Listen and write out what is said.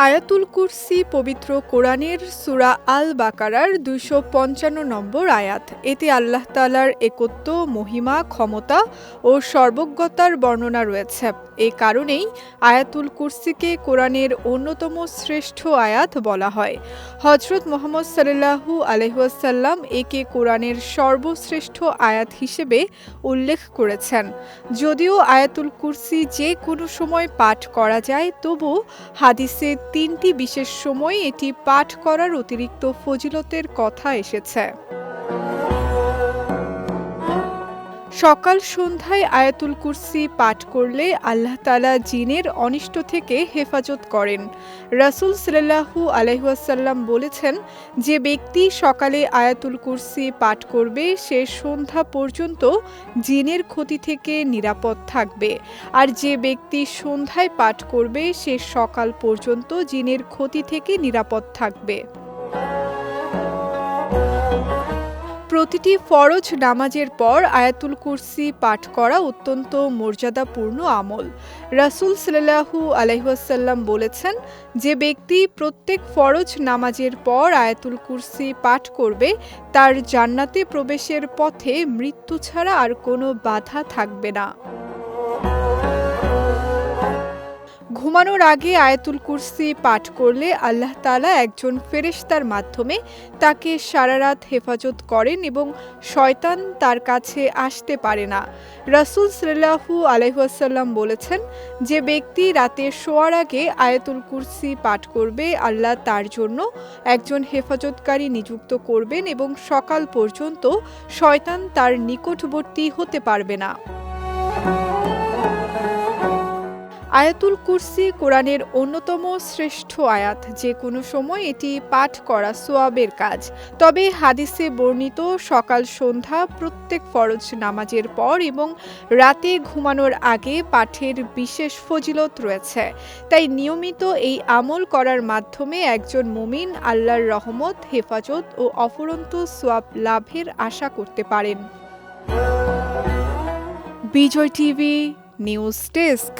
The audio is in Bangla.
আয়াতুল কুরসি পবিত্র কোরআনের সূরা আল বাকারার ২৫৫ নম্বর আয়াত। এতে আল্লাহ তাআলার একত্ব, মহিমা, ক্ষমতা ও সর্বজ্ঞতার বর্ণনা রয়েছে। এ কারণেই আয়াতুল কুরসিকে কোরআনের অন্যতম শ্রেষ্ঠ আয়াত বলা হয়। হযরত মুহাম্মদ সাল্লাল্লাহু আলাইহি ওয়াসাল্লাম একে কোরআনের সর্বশ্রেষ্ঠ আয়াত হিসেবে উল্লেখ করেছেন। যদিও আয়াতুল কুরসি যে কোনো সময় পাঠ করা যায়, তবু হাদিসে ৩টি বিশেষ সময় এটি পাঠ করার অতিরিক্ত ফজিলতের কথা এসেছে। সকাল সন্ধ্যায় আয়াতুল কুরসি পাঠ করলে আল্লাহ তাআলা জিনের অনিষ্ট থেকে হেফাজত করেন। রাসূল সাল্লাল্লাহু আলাইহি ওয়াসাল্লাম বলেছেন, যে ব্যক্তি সকালে আয়াতুল কুরসি পাঠ করবে সে সন্ধ্যা পর্যন্ত জিনের ক্ষতি থেকে নিরাপদ থাকবে, আর যে ব্যক্তি সন্ধ্যায় পাঠ করবে সে সকাল পর্যন্ত জিনের ক্ষতি থেকে নিরাপদ থাকবে। প্রতিটি ফরজ নামাজের পর আয়াতুল কুরসি পাঠ করা অত্যন্ত মর্যাদাপূর্ণ আমল। রাসূল সাল্লাল্লাহু আলাইহি ওয়াসাল্লাম বলেছেন, যে ব্যক্তি প্রত্যেক ফরজ নামাজের পর আয়াতুল কুরসি পাঠ করবে তার জান্নাতে প্রবেশের পথে মৃত্যু ছাড়া আর কোনো বাধা থাকবে না। ঘুমানোর আগে আয়াতুল কুরসি পাঠ করলে আল্লাহ তাআলা একজন ফেরেশতার মাধ্যমে তাকে সারা রাত হেফাজত করেন এবং শয়তান তার কাছে আসতে পারে না। রাসূল সাল্লাল্লাহু আলাইহি ওয়াসাল্লাম বলেছেন, যে ব্যক্তি রাতে শোয়ার আগে আয়াতুল কুরসি পাঠ করবে আল্লাহ তার জন্য একজন হেফাজতকারী নিযুক্ত করবেন এবং সকাল পর্যন্ত শয়তান তার নিকটবর্তী হতে পারবে না। আয়াতুল কুরসি কোরআনের অন্যতম শ্রেষ্ঠ আয়াত। যে কোনো সময় এটি পাঠ করা সওয়াবের কাজ। তবে হাদিসে বর্ণিত সকাল সন্ধ্যা প্রত্যেক ফরজ নামাজের পর এবং রাতে ঘুমানোর আগে পাঠের বিশেষ ফজিলত রয়েছে। তাই নিয়মিত এই আমল করার মাধ্যমে একজন মুমিন আল্লাহর রহমত, হেফাজত ও অফুরন্ত সওয়াব লাভের আশা করতে পারেন। বিজয় টিভি নিউজ ডেস্ক।